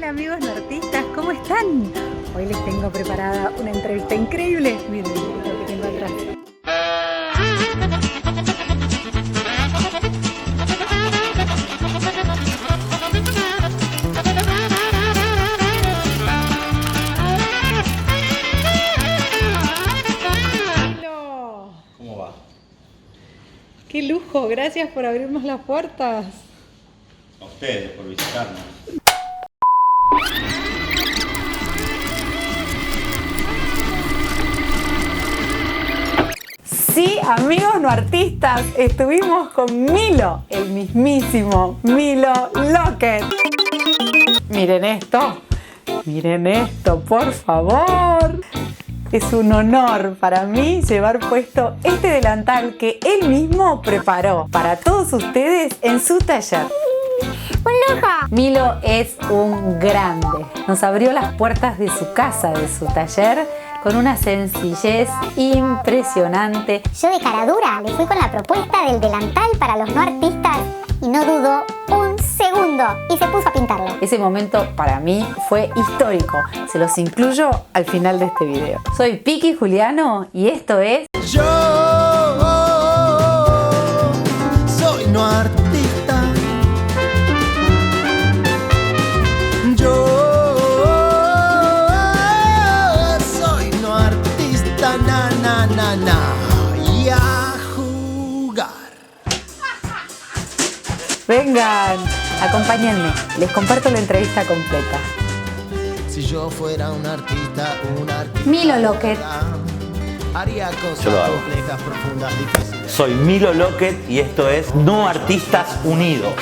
Hola amigos nortistas, ¿cómo están? Hoy les tengo preparada una entrevista increíble. Miren lo que tengo atrás. ¿Cómo va? ¡Qué lujo! Gracias por abrirnos las puertas. A ustedes por visitarnos. Sí, amigos no artistas, estuvimos con Milo, el mismísimo Milo Lockett. Miren esto, por favor. Es un honor para mí llevar puesto este delantal que él mismo preparó para todos ustedes en su taller. ¡Un lujo! Milo es un grande. Nos abrió las puertas de su casa, de su taller, con una sencillez impresionante. Yo de cara dura le fui con la propuesta del delantal para los no artistas y no dudó un segundo y se puso a pintarlo. Ese momento para mí fue histórico. Se los incluyo al final de este video. Soy Piki Juliano y esto es... Yo soy no artista. Yo soy no artista. Na, na, na, na. Y a jugar. Vengan, acompáñenme. Les comparto la entrevista completa. Si yo fuera un artista Milo Lockett. haría cosas Yo lo hago. complejas, profundas, difíciles. Soy Milo Lockett y esto es No Artistas Unidos.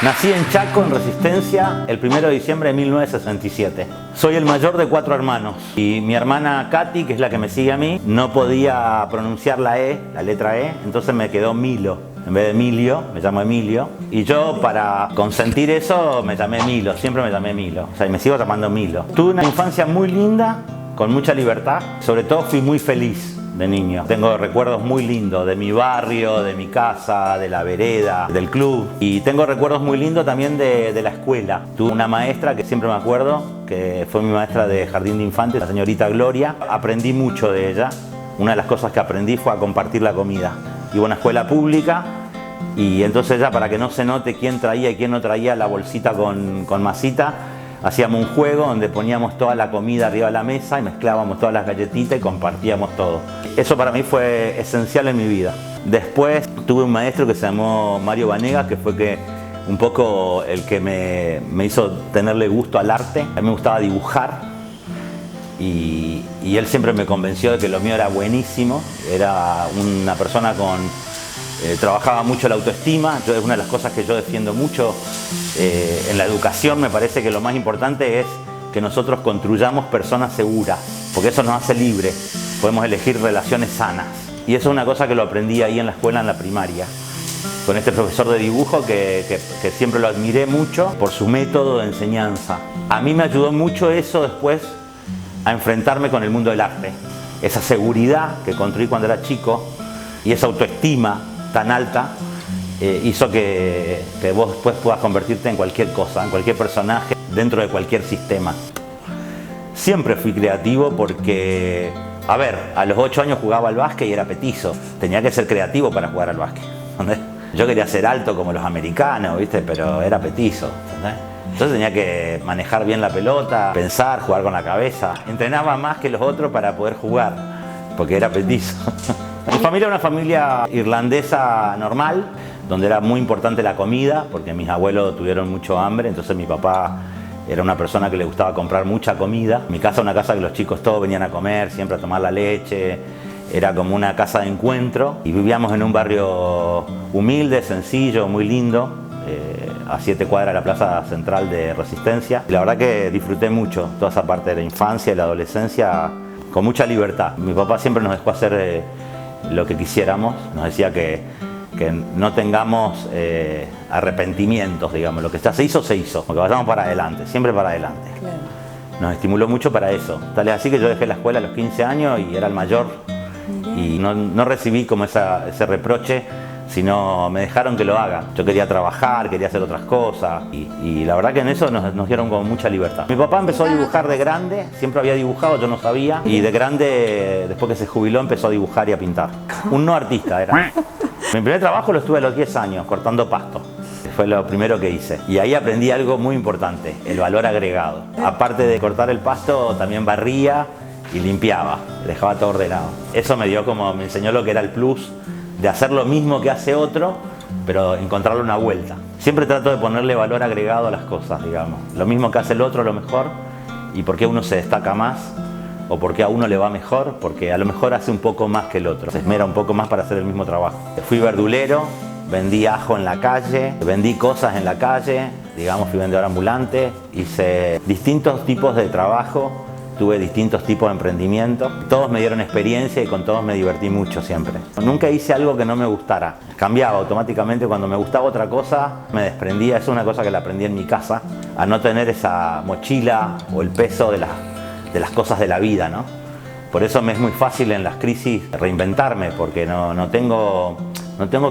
Nací en Chaco, en Resistencia, el 1 de diciembre de 1967. Soy el mayor de 4 hermanos y mi hermana Katy, que es la que me sigue a mí, no podía pronunciar la E, la letra E, entonces me quedó Milo. En vez de Emilio, me llamo Emilio. Y yo, para consentir eso, me llamé Milo, siempre me llamé Milo. O sea, y me sigo llamando Milo. Tuve una infancia muy linda, con mucha libertad. Sobre todo fui muy feliz de niño. Tengo recuerdos muy lindos de mi barrio, de mi casa, de la vereda, del club. Y tengo recuerdos muy lindos también de la escuela. Tuve una maestra que siempre me acuerdo, que fue mi maestra de jardín de infantes, la señorita Gloria. Aprendí mucho de ella. Una de las cosas que aprendí fue a compartir la comida. Iba a una escuela pública y entonces ella, para que no se note quién traía y quién no traía la bolsita con masita, hacíamos un juego donde poníamos toda la comida arriba de la mesa y mezclábamos todas las galletitas y compartíamos todo. Eso para mí fue esencial en mi vida. Después tuve un maestro que se llamó Mario Vanegas, que fue un poco el que me hizo tenerle gusto al arte. A mí me gustaba dibujar y él siempre me convenció de que lo mío era buenísimo. Era una persona trabajaba mucho la autoestima. Entonces, una de las cosas que yo defiendo mucho en la educación, me parece que lo más importante es que nosotros construyamos personas seguras, porque eso nos hace libres, podemos elegir relaciones sanas. Y eso es una cosa que lo aprendí ahí en la escuela, en la primaria, con este profesor de dibujo que siempre lo admiré mucho por su método de enseñanza. A mí me ayudó mucho eso después a enfrentarme con el mundo del arte. Esa seguridad que construí cuando era chico y esa autoestima tan alta hizo que vos después puedas convertirte en cualquier cosa, en cualquier personaje, dentro de cualquier sistema. Siempre fui creativo porque, a ver, a los 8 años jugaba al básquet y era petizo. Tenía que ser creativo para jugar al básquet, ¿entendés? Yo quería ser alto como los americanos, ¿viste? Pero era petizo, ¿entendés? Entonces tenía que manejar bien la pelota, pensar, jugar con la cabeza. Entrenaba más que los otros para poder jugar, porque era petizo. Mi familia era una familia irlandesa normal, donde era muy importante la comida, porque mis abuelos tuvieron mucho hambre, entonces mi papá era una persona que le gustaba comprar mucha comida. Mi casa era una casa que los chicos todos venían a comer, siempre a tomar la leche. Era como una casa de encuentro y vivíamos en un barrio humilde, sencillo, muy lindo, a 7 cuadras de la plaza central de Resistencia. Y la verdad que disfruté mucho toda esa parte de la infancia y la adolescencia con mucha libertad. Mi papá siempre nos dejó hacer lo que quisiéramos, nos decía que no tengamos arrepentimientos, digamos, lo que ya se hizo, porque vayamos para adelante, siempre para adelante. Claro. Nos estimuló mucho para eso. Tal es así que yo dejé la escuela a los 15 años y era el mayor y no recibí como ese reproche sino me dejaron que lo haga. Yo quería trabajar, quería hacer otras cosas y la verdad que en eso nos dieron con mucha libertad. Mi papá empezó a dibujar de grande, siempre había dibujado, yo no sabía, y de grande, después que se jubiló, empezó a dibujar y a pintar. Un no artista era. Mi primer trabajo lo estuve a los 10 años, cortando pasto. Fue lo primero que hice. Y ahí aprendí algo muy importante, el valor agregado. Aparte de cortar el pasto, también barría y limpiaba, dejaba todo ordenado. Eso me enseñó lo que era el plus de hacer lo mismo que hace otro, pero encontrarle una vuelta. Siempre trato de ponerle valor agregado a las cosas, digamos. Lo mismo que hace el otro, lo mejor, y por qué uno se destaca más, o por qué a uno le va mejor, porque a lo mejor hace un poco más que el otro. Se esmera un poco más para hacer el mismo trabajo. Fui verdulero, vendí ajo en la calle, vendí cosas en la calle, digamos, fui vendedor ambulante, hice distintos tipos de trabajo, tuve distintos tipos de emprendimiento. Todos me dieron experiencia y con todos me divertí mucho siempre. Nunca hice algo que no me gustara. Cambiaba automáticamente cuando me gustaba otra cosa, me desprendía. Eso es una cosa que la aprendí en mi casa, a no tener esa mochila o el peso de las cosas de la vida, ¿no? Por eso me es muy fácil en las crisis reinventarme, porque no tengo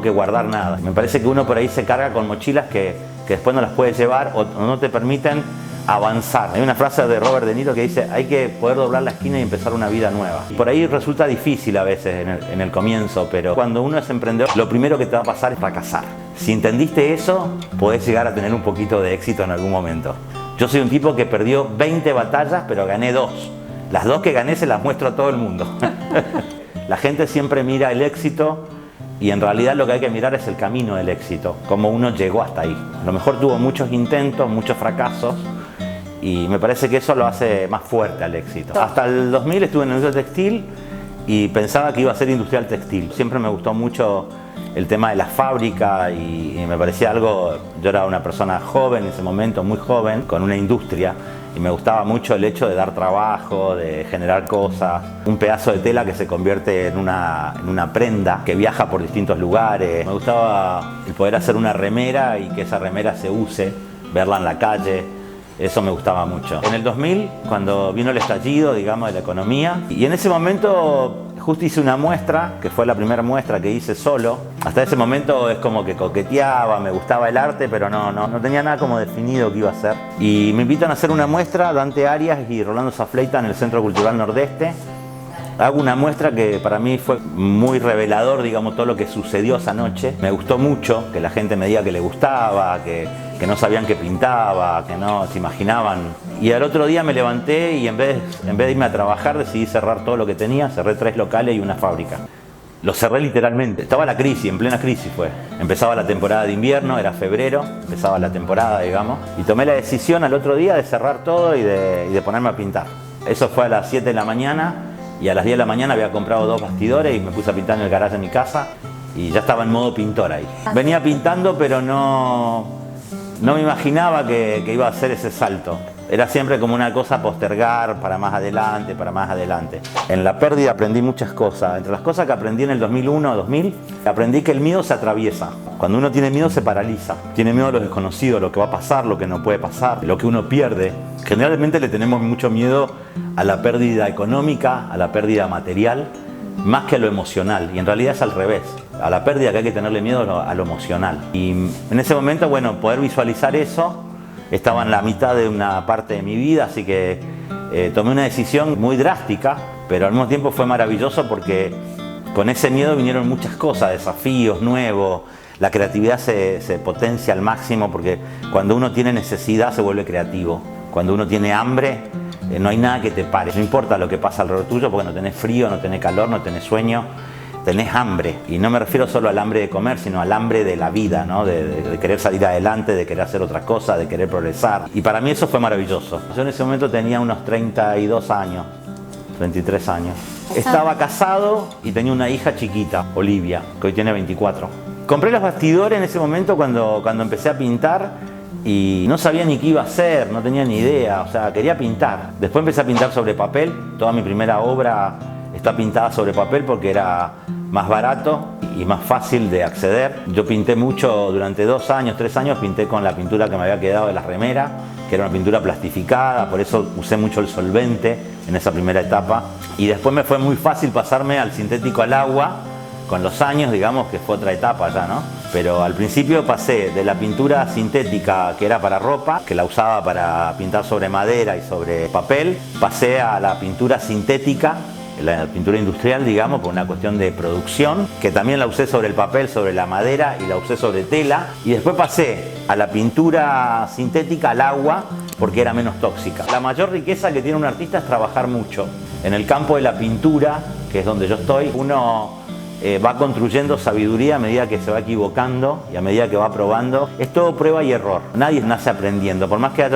que guardar nada. Me parece que uno por ahí se carga con mochilas que después no las puedes llevar o no te permiten avanzar. Hay una frase de Robert De Niro que dice: hay que poder doblar la esquina y empezar una vida nueva. Y por ahí resulta difícil a veces en el comienzo, pero cuando uno es emprendedor, lo primero que te va a pasar es fracasar. Si entendiste eso, podés llegar a tener un poquito de éxito en algún momento. Yo soy un tipo que perdió 20 batallas, pero gané 2. Las 2 que gané se las muestro a todo el mundo. La gente siempre mira el éxito y en realidad lo que hay que mirar es el camino del éxito, cómo uno llegó hasta ahí. A lo mejor tuvo muchos intentos, muchos fracasos, y me parece que eso lo hace más fuerte al éxito. Hasta el 2000 estuve en el industria textil y pensaba que iba a ser industrial textil. Siempre me gustó mucho el tema de la fábrica y me parecía algo... Yo era una persona joven en ese momento, muy joven, con una industria, y me gustaba mucho el hecho de dar trabajo, de generar cosas. Un pedazo de tela que se convierte en una prenda que viaja por distintos lugares. Me gustaba el poder hacer una remera y que esa remera se use, verla en la calle. Eso me gustaba mucho. En el 2000, cuando vino el estallido, digamos, de la economía, y en ese momento justo hice una muestra, que fue la primera muestra que hice solo. Hasta ese momento es como que coqueteaba, me gustaba el arte, pero no tenía nada como definido qué iba a hacer. Y me invitan a hacer una muestra, Dante Arias y Rolando Safleita, en el Centro Cultural Nordeste. Hago una muestra que para mí fue muy revelador, digamos, todo lo que sucedió esa noche. Me gustó mucho que la gente me diga que le gustaba, que no sabían que pintaba, que no se imaginaban. Y al otro día me levanté y en vez de irme a trabajar decidí cerrar todo lo que tenía. Cerré 3 locales y una fábrica. Lo cerré literalmente. Estaba la crisis, en plena crisis fue. Empezaba la temporada de invierno, era febrero, empezaba la temporada, digamos. Y tomé la decisión al otro día de cerrar todo y de ponerme a pintar. Eso fue a las 7 de la mañana. Y a las 10 de la mañana había comprado 2 bastidores y me puse a pintar en el garaje de mi casa y ya estaba en modo pintor ahí. Venía pintando, pero no me imaginaba que iba a hacer ese salto. Era siempre como una cosa postergar para más adelante, para más adelante. En la pérdida aprendí muchas cosas. Entre las cosas que aprendí en el 2001-2000, aprendí que el miedo se atraviesa. Cuando uno tiene miedo se paraliza. Tiene miedo a lo desconocido, a lo que va a pasar, lo que no puede pasar, lo que uno pierde. Generalmente le tenemos mucho miedo a la pérdida económica, a la pérdida material, más que a lo emocional. Y en realidad es al revés. A la pérdida que hay que tenerle miedo a lo emocional. Y en ese momento, bueno, poder visualizar eso, estaba en la mitad de una parte de mi vida, así que tomé una decisión muy drástica, pero al mismo tiempo fue maravilloso porque con ese miedo vinieron muchas cosas, desafíos nuevos. La creatividad se potencia al máximo porque cuando uno tiene necesidad se vuelve creativo. Cuando uno tiene hambre, no hay nada que te pare. No importa lo que pasa alrededor tuyo porque no tenés frío, no tenés calor, no tenés sueño, tenés hambre. Y no me refiero solo al hambre de comer, sino al hambre de la vida, ¿no? De querer salir adelante, de querer hacer otra cosa, de querer progresar. Y para mí eso fue maravilloso. Yo en ese momento tenía unos 32 años, 33 años. Estaba casado y tenía una hija chiquita, Olivia, que hoy tiene 24. Compré los bastidores en ese momento cuando empecé a pintar. Y no sabía ni qué iba a hacer, no tenía ni idea, o sea, quería pintar. Después empecé a pintar sobre papel, toda mi primera obra está pintada sobre papel porque era más barato y más fácil de acceder. Yo pinté mucho durante 2 años, 3 años, pinté con la pintura que me había quedado de las remeras, que era una pintura plastificada, por eso usé mucho el solvente en esa primera etapa. Y después me fue muy fácil pasarme al sintético al agua, Con los años, digamos que fue otra etapa ya, ¿no? Pero al principio pasé de la pintura sintética, que era para ropa, que la usaba para pintar sobre madera y sobre papel, pasé a la pintura sintética, la pintura industrial, digamos, por una cuestión de producción, que también la usé sobre el papel, sobre la madera y la usé sobre tela. Y después pasé a la pintura sintética, al agua, porque era menos tóxica. La mayor riqueza que tiene un artista es trabajar mucho. En el campo de la pintura, que es donde yo estoy, uno va construyendo sabiduría a medida que se va equivocando y a medida que va probando. Es todo prueba y error. Nadie nace aprendiendo. Por más que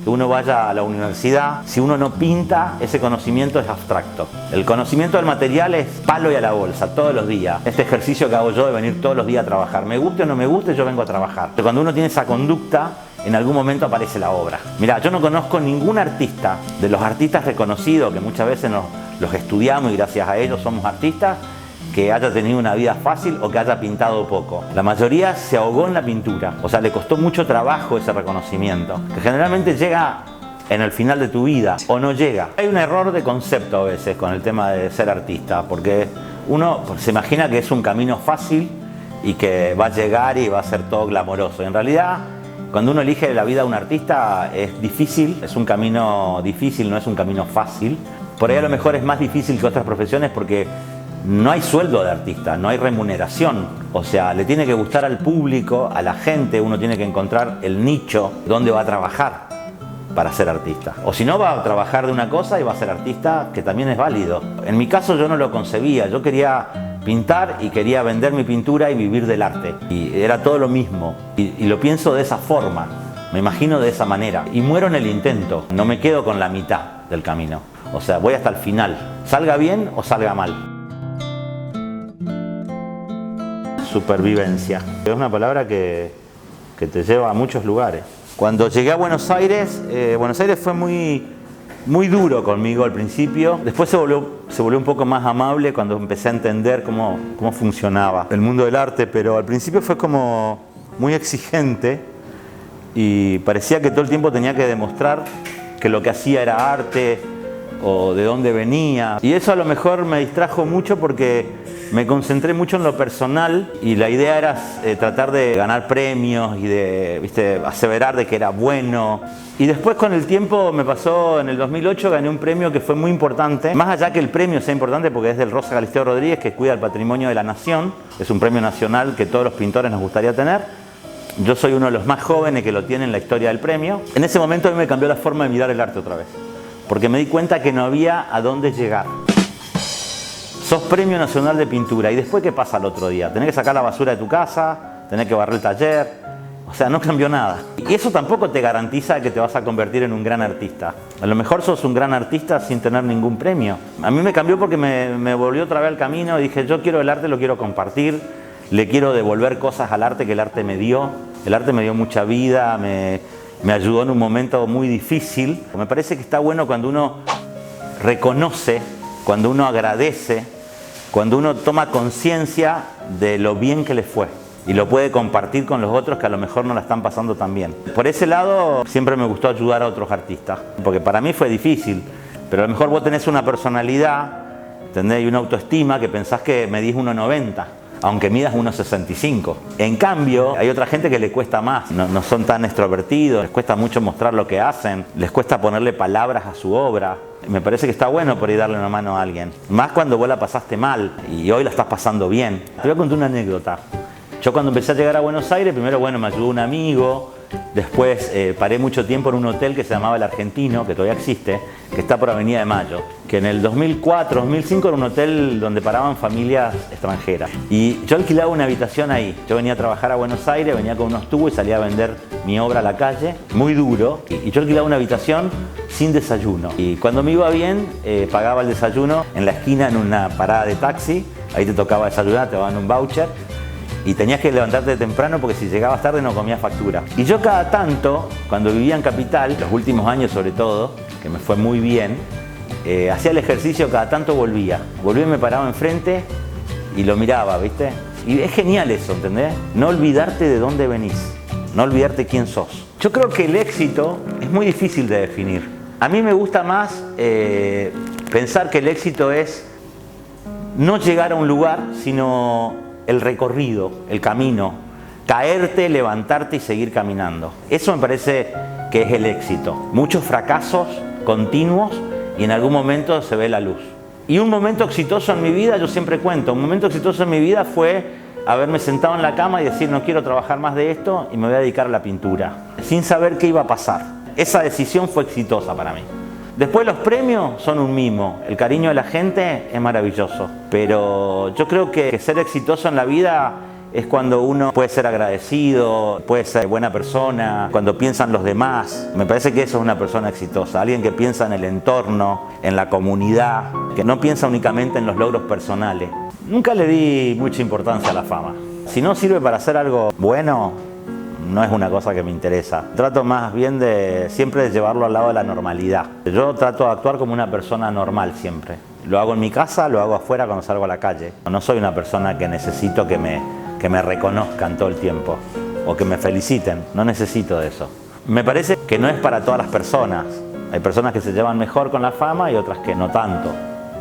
uno vaya a la universidad, si uno no pinta, ese conocimiento es abstracto. El conocimiento del material es palo y a la bolsa, todos los días. Este ejercicio que hago yo de venir todos los días a trabajar. Me guste o no me guste, yo vengo a trabajar. Pero cuando uno tiene esa conducta, en algún momento aparece la obra. Mirá, yo no conozco ningún artista, de los artistas reconocidos, que muchas veces los estudiamos y gracias a ellos somos artistas, que haya tenido una vida fácil o que haya pintado poco. La mayoría se ahogó en la pintura, o sea, le costó mucho trabajo ese reconocimiento, que generalmente llega en el final de tu vida o no llega. Hay un error de concepto a veces con el tema de ser artista, porque uno se imagina que es un camino fácil y que va a llegar y va a ser todo glamoroso. Y en realidad, cuando uno elige la vida de un artista es difícil, es un camino difícil, no es un camino fácil. Por ahí a lo mejor es más difícil que otras profesiones porque no hay sueldo de artista, no hay remuneración. O sea, le tiene que gustar al público, a la gente, uno tiene que encontrar el nicho donde va a trabajar para ser artista. O si no, va a trabajar de una cosa y va a ser artista, que también es válido. En mi caso yo no lo concebía, yo quería pintar y quería vender mi pintura y vivir del arte. Y era todo lo mismo. Y lo pienso de esa forma, me imagino de esa manera. Y muero en el intento, no me quedo con la mitad del camino. O sea, voy hasta el final, salga bien o salga mal. Supervivencia. Es una palabra que te lleva a muchos lugares. Cuando llegué a Buenos Aires fue muy duro conmigo al principio. Después se volvió un poco más amable cuando empecé a entender cómo funcionaba el mundo del arte, pero al principio fue como muy exigente y parecía que todo el tiempo tenía que demostrar que lo que hacía era arte o de dónde venía. Y eso a lo mejor me distrajo mucho porque me concentré mucho en lo personal y la idea era tratar de ganar premios y de aseverar de que era bueno. Y después con el tiempo me pasó, en el 2008 gané un premio que fue muy importante. Más allá que el premio sea importante porque es del Rosa Galisteo Rodríguez, que cuida el patrimonio de la nación. Es un premio nacional que todos los pintores nos gustaría tener. Yo soy uno de los más jóvenes que lo tiene en la historia del premio. En ese momento a mí me cambió la forma de mirar el arte otra vez, porque me di cuenta que no había a dónde llegar. Sos Premio Nacional de Pintura y después ¿qué pasa el otro día? Tenés que sacar la basura de tu casa, tenés que barrer el taller, o sea, no cambió nada. Y eso tampoco te garantiza que te vas a convertir en un gran artista. A lo mejor sos un gran artista sin tener ningún premio. A mí me cambió porque me volvió otra vez al camino y dije, yo quiero el arte, lo quiero compartir, le quiero devolver cosas al arte que el arte me dio. El arte me dio mucha vida, me ayudó en un momento muy difícil. Me parece que está bueno cuando uno reconoce, cuando uno agradece, cuando uno toma conciencia de lo bien que le fue y lo puede compartir con los otros que a lo mejor no la están pasando tan bien. Por ese lado siempre me gustó ayudar a otros artistas, porque para mí fue difícil, pero a lo mejor vos tenés una personalidad, ¿entendés? Y una autoestima que pensás que medís 1,90. Aunque midas 1,65. En cambio, hay otra gente que le cuesta más, no son tan extrovertidos, les cuesta mucho mostrar lo que hacen, les cuesta ponerle palabras a su obra. Me parece que está bueno por ahí darle una mano a alguien, más cuando vos la pasaste mal y hoy la estás pasando bien. Te voy a contar una anécdota. Yo cuando empecé a llegar a Buenos Aires, primero me ayudó un amigo, después paré mucho tiempo en un hotel que se llamaba El Argentino, que todavía existe, que está por Avenida de Mayo, que en el 2004, 2005 era un hotel donde paraban familias extranjeras. Y yo alquilaba una habitación ahí. Yo venía a trabajar a Buenos Aires, venía con unos tubos y salía a vender mi obra a la calle, muy duro. Y yo alquilaba una habitación sin desayuno. Y cuando me iba bien, pagaba el desayuno en la esquina en una parada de taxi. Ahí te tocaba desayunar, te daban un voucher. Y tenías que levantarte temprano porque si llegabas tarde no comías factura. Y yo cada tanto, cuando vivía en Capital, los últimos años sobre todo, que me fue muy bien, hacía el ejercicio, cada tanto volvía. Volvía y me paraba enfrente y lo miraba, ¿viste? Y es genial eso, ¿entendés? No olvidarte de dónde venís, no olvidarte quién sos. Yo creo que el éxito es muy difícil de definir. A mí me gusta más pensar que el éxito es no llegar a un lugar, sino el recorrido, el camino, caerte, levantarte y seguir caminando. Eso me parece que es el éxito. Muchos fracasos continuos y en algún momento se ve la luz. Y un momento exitoso en mi vida, yo siempre cuento, un momento exitoso en mi vida fue haberme sentado en la cama y decir no quiero trabajar más de esto y me voy a dedicar a la pintura, sin saber qué iba a pasar. Esa decisión fue exitosa para mí. Después los premios son un mimo, el cariño de la gente es maravilloso, pero yo creo que ser exitoso en la vida es cuando uno puede ser agradecido, puede ser buena persona, cuando piensan los demás. Me parece que eso es una persona exitosa, alguien que piensa en el entorno, en la comunidad, que no piensa únicamente en los logros personales. Nunca le di mucha importancia a la fama. Si no sirve para hacer algo bueno, no es una cosa que me interesa. Trato más bien siempre de llevarlo al lado de la normalidad. Yo trato de actuar como una persona normal siempre. Lo hago en mi casa, lo hago afuera cuando salgo a la calle. No soy una persona que necesito que me reconozcan todo el tiempo o que me feliciten. No necesito de eso. Me parece que no es para todas las personas. Hay personas que se llevan mejor con la fama y otras que no tanto.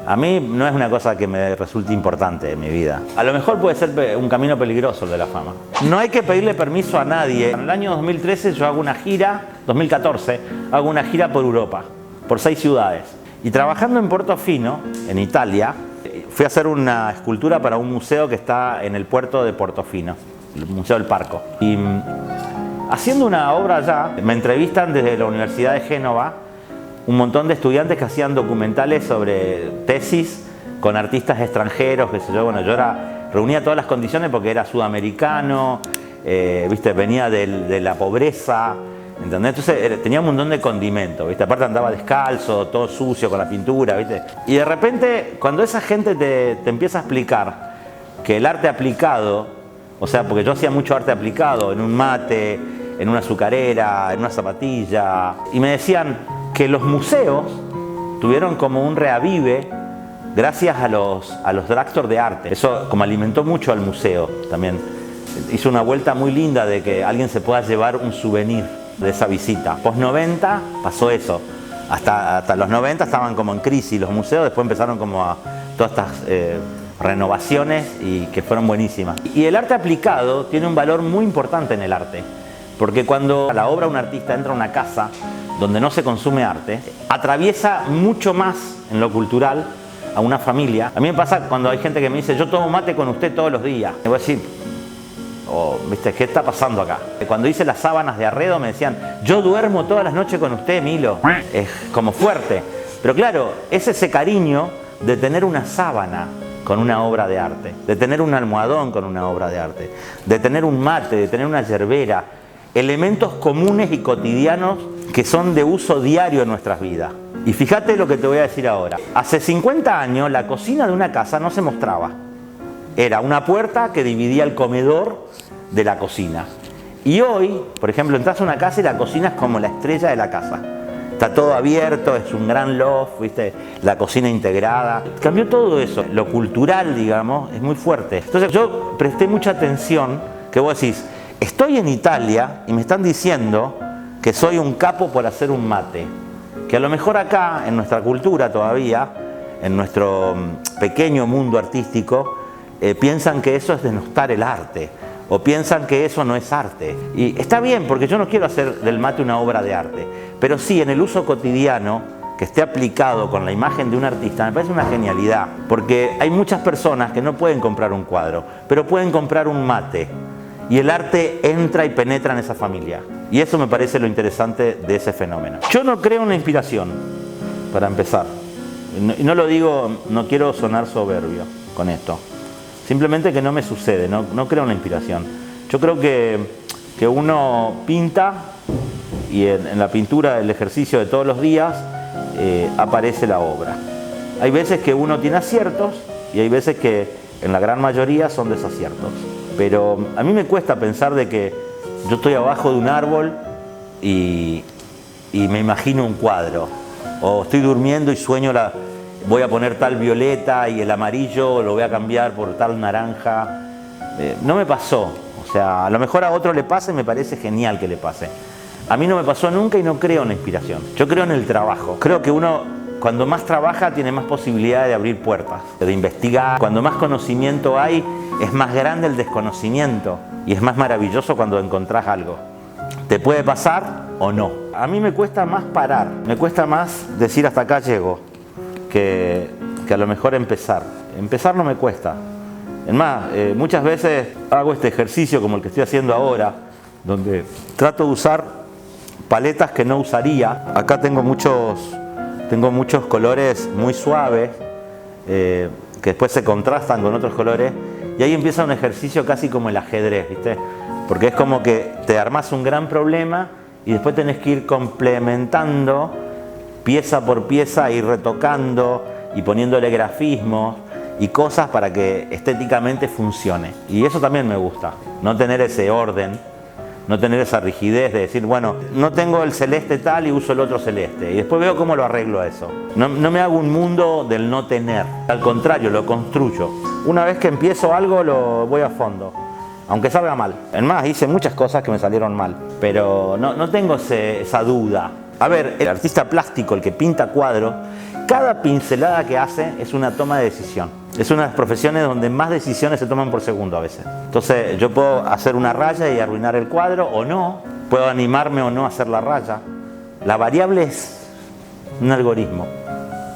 A mí no es una cosa que me resulte importante en mi vida. A lo mejor puede ser un camino peligroso el de la fama. No hay que pedirle permiso a nadie. En el año 2013 yo hago una gira, 2014, hago una gira por Europa, por 6 ciudades. Y trabajando en Portofino, en Italia, fui a hacer una escultura para un museo que está en el puerto de Portofino, el Museo del Parco. Y haciendo una obra allá, me entrevistan desde la Universidad de Génova un montón de estudiantes que hacían documentales sobre tesis con artistas extranjeros, qué sé yo. Bueno, yo reunía todas las condiciones porque era sudamericano, ¿viste? Venía de la pobreza, ¿entendés? Entonces tenía un montón de condimentos, ¿viste? Aparte andaba descalzo, todo sucio con la pintura, ¿viste? Y de repente, cuando esa gente te empieza a explicar que el arte aplicado, o sea, porque yo hacía mucho arte aplicado, en un mate, en una azucarera, en una zapatilla, y me decían que los museos tuvieron como un reavive gracias a los drugstores de arte. Eso como alimentó mucho al museo también. Hizo una vuelta muy linda de que alguien se pueda llevar un souvenir de esa visita. Post 90 pasó eso. Hasta los 90 estaban como en crisis los museos, después empezaron como a todas estas renovaciones y que fueron buenísimas. Y el arte aplicado tiene un valor muy importante en el arte, porque cuando la obra de un artista entra a una casa donde no se consume arte, atraviesa mucho más en lo cultural a una familia. A mí me pasa cuando hay gente que me dice, yo tomo mate con usted todos los días. Le voy a decir, ¿viste? ¿Qué está pasando acá? Cuando hice las sábanas de Arredo me decían, yo duermo todas las noches con usted, Milo. Es como fuerte. Pero claro, es ese cariño de tener una sábana con una obra de arte, de tener un almohadón con una obra de arte, de tener un mate, de tener una yerbera. Elementos comunes y cotidianos que son de uso diario en nuestras vidas. Y fíjate lo que te voy a decir ahora. Hace 50 años la cocina de una casa no se mostraba. Era una puerta que dividía el comedor de la cocina. Y hoy, por ejemplo, entras a una casa y la cocina es como la estrella de la casa. Está todo abierto, es un gran loft, ¿viste? La cocina integrada. Cambió todo eso. Lo cultural, digamos, es muy fuerte. Entonces yo presté mucha atención que vos decís, estoy en Italia y me están diciendo que soy un capo por hacer un mate. Que a lo mejor acá, en nuestra cultura todavía, en nuestro pequeño mundo artístico, piensan que eso es denostar el arte. O piensan que eso no es arte. Y está bien, porque yo no quiero hacer del mate una obra de arte. Pero sí, en el uso cotidiano, que esté aplicado con la imagen de un artista, me parece una genialidad. Porque hay muchas personas que no pueden comprar un cuadro, pero pueden comprar un mate. Y el arte entra y penetra en esa familia. Y eso me parece lo interesante de ese fenómeno. Yo no creo en la inspiración, para empezar. Y no lo digo, no quiero sonar soberbio con esto. Simplemente que no me sucede, no creo en la inspiración. Yo creo que uno pinta y en la pintura, el ejercicio de todos los días, aparece la obra. Hay veces que uno tiene aciertos y hay veces que en la gran mayoría son desaciertos. Pero a mí me cuesta pensar de que yo estoy abajo de un árbol y me imagino un cuadro. O estoy durmiendo y sueño voy a poner tal violeta y el amarillo lo voy a cambiar por tal naranja. No me pasó. O sea, a lo mejor a otro le pasa y me parece genial que le pase. A mí no me pasó nunca y no creo en la inspiración. Yo creo en el trabajo. Creo que uno cuando más trabaja tiene más posibilidad de abrir puertas, de investigar. Cuando más conocimiento hay, es más grande el desconocimiento y es más maravilloso cuando encontrás algo. Te puede pasar o no. A mí me cuesta más parar, me cuesta más decir hasta acá llego que a lo mejor empezar. Empezar no me cuesta. Es más, muchas veces hago este ejercicio como el que estoy haciendo ahora, donde trato de usar paletas que no usaría. Acá tengo muchos colores muy suaves que después se contrastan con otros colores y ahí empieza un ejercicio casi como el ajedrez, ¿viste? Porque es como que te armas un gran problema y después tenés que ir complementando pieza por pieza, ir retocando y poniéndole grafismos y cosas para que estéticamente funcione. Y eso también me gusta, no tener ese orden, no tener esa rigidez de decir, bueno, no tengo el celeste tal y uso el otro celeste. Y después veo cómo lo arreglo eso. No me hago un mundo del no tener. Al contrario, lo construyo. Una vez que empiezo algo, lo voy a fondo. Aunque salga mal. Es más, hice muchas cosas que me salieron mal. Pero no tengo esa duda. A ver, el artista plástico, el que pinta cuadros, cada pincelada que hace es una toma de decisión. Es una de las profesiones donde más decisiones se toman por segundo a veces. Entonces yo puedo hacer una raya y arruinar el cuadro o no. Puedo animarme o no a hacer la raya. La variable es un algoritmo.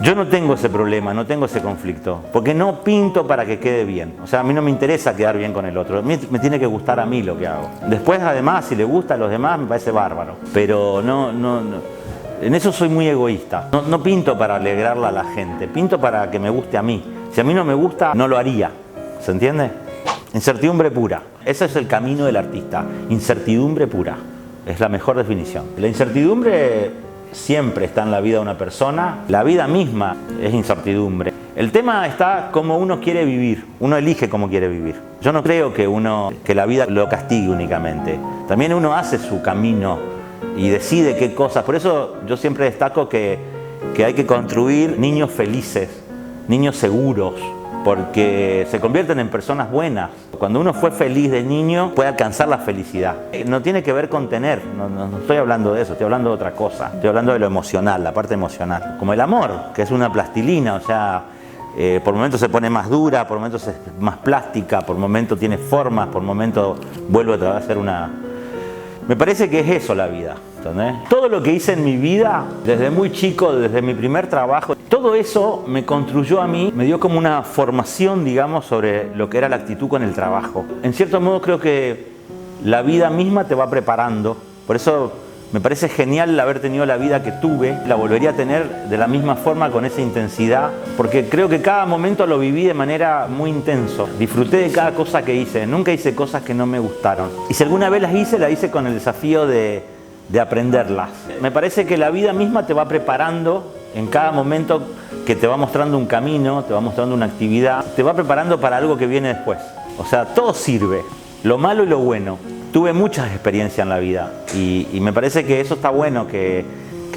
Yo no tengo ese problema, no tengo ese conflicto. Porque no pinto para que quede bien. O sea, a mí no me interesa quedar bien con el otro. Me tiene que gustar a mí lo que hago. Después, además, si le gusta a los demás, me parece bárbaro. Pero no. En eso soy muy egoísta. No pinto para alegrarla a la gente. Pinto para que me guste a mí. Si a mí no me gusta, no lo haría. ¿Se entiende? Incertidumbre pura. Ese es el camino del artista. Incertidumbre pura. Es la mejor definición. La incertidumbre siempre está en la vida de una persona. La vida misma es incertidumbre. El tema está cómo uno quiere vivir. Uno elige cómo quiere vivir. Yo no creo que la vida lo castigue únicamente. También uno hace su camino y decide qué cosas. Por eso yo siempre destaco que hay que construir niños felices, niños seguros, porque se convierten en personas buenas. Cuando uno fue feliz de niño, puede alcanzar la felicidad. No tiene que ver con tener, no estoy hablando de eso, estoy hablando de otra cosa. Estoy hablando de lo emocional, la parte emocional. Como el amor, que es una plastilina, o sea, por momentos se pone más dura, por momentos es más plástica, por momentos tiene formas, por momentos vuelve otra vez a ser una... Me parece que es eso la vida, ¿entendés? Todo lo que hice en mi vida, desde muy chico, desde mi primer trabajo, todo eso me construyó a mí, me dio como una formación, digamos, sobre lo que era la actitud con el trabajo. En cierto modo creo que la vida misma te va preparando, por eso me parece genial haber tenido la vida que tuve, la volvería a tener de la misma forma, con esa intensidad, porque creo que cada momento lo viví de manera muy intenso. Disfruté de cada cosa que hice, nunca hice cosas que no me gustaron. Y si alguna vez las hice con el desafío de aprenderlas. Me parece que la vida misma te va preparando en cada momento, que te va mostrando un camino, te va mostrando una actividad, te va preparando para algo que viene después. O sea, todo sirve, lo malo y lo bueno. Tuve muchas experiencias en la vida y me parece que eso está bueno, que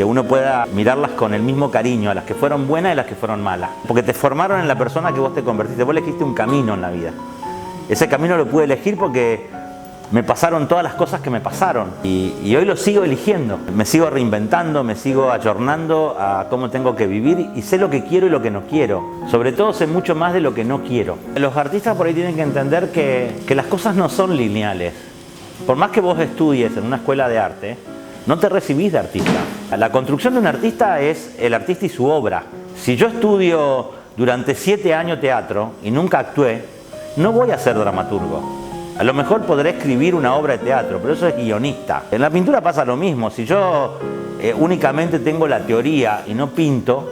uno pueda mirarlas con el mismo cariño, a las que fueron buenas y las que fueron malas. Porque te formaron en la persona que vos te convertiste. Vos elegiste un camino en la vida. Ese camino lo pude elegir porque me pasaron todas las cosas que me pasaron. Y hoy lo sigo eligiendo. Me sigo reinventando, me sigo ayornando a cómo tengo que vivir y sé lo que quiero y lo que no quiero. Sobre todo sé mucho más de lo que no quiero. Los artistas por ahí tienen que entender que las cosas no son lineales. Por más que vos estudies en una escuela de arte, no te recibís de artista. La construcción de un artista es el artista y su obra. Si yo estudio durante 7 años teatro y nunca actué, no voy a ser dramaturgo. A lo mejor podré escribir una obra de teatro, pero eso es guionista. En la pintura pasa lo mismo. Si yo únicamente tengo la teoría y no pinto,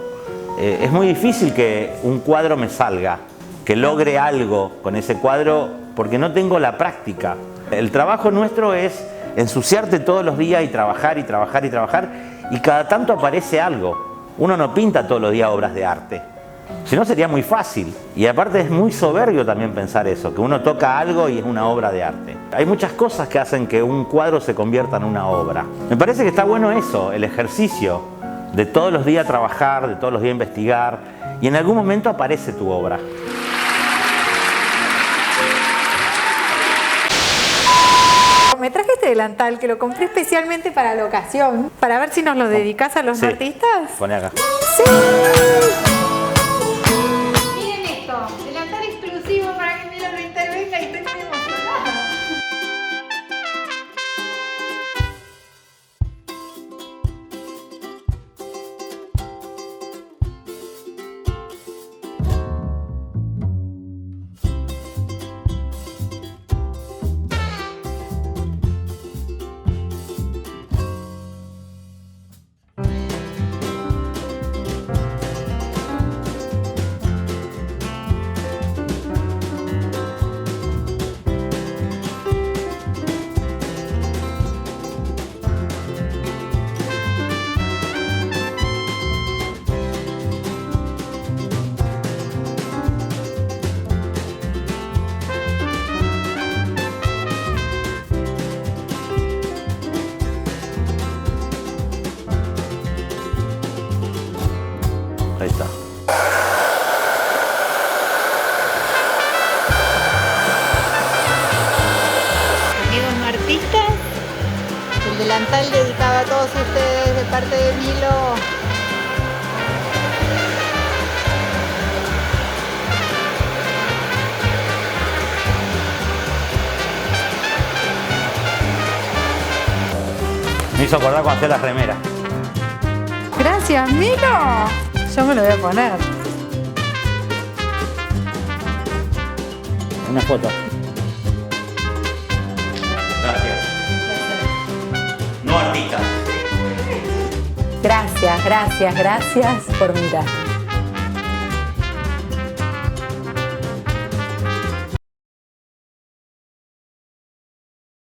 es muy difícil que un cuadro me salga, que logre algo con ese cuadro, porque no tengo la práctica. El trabajo nuestro es ensuciarte todos los días y trabajar y trabajar y trabajar, y cada tanto aparece algo. Uno no pinta todos los días obras de arte, si no sería muy fácil. Y aparte es muy soberbio también pensar eso, que uno toca algo y es una obra de arte. Hay muchas cosas que hacen que un cuadro se convierta en una obra. Me parece que está bueno eso, el ejercicio de todos los días trabajar, de todos los días investigar, y en algún momento aparece tu obra. Me traje este delantal que lo compré especialmente para la ocasión, para ver si nos lo dedicás a los Sí. artistas. Pone acá. ¡Sí! Miren esto, delantal exclusivo para que Milo lo intervenga y estoy muy emocionada. Ahí está. Amigos no artistas, el delantal dedicado a todos ustedes de parte de Milo. Me hizo acordar cuando hacía las remeras. Gracias, Milo. Yo me lo voy a poner. Una foto. Gracias. No artistas. Gracias, gracias, gracias por mirar.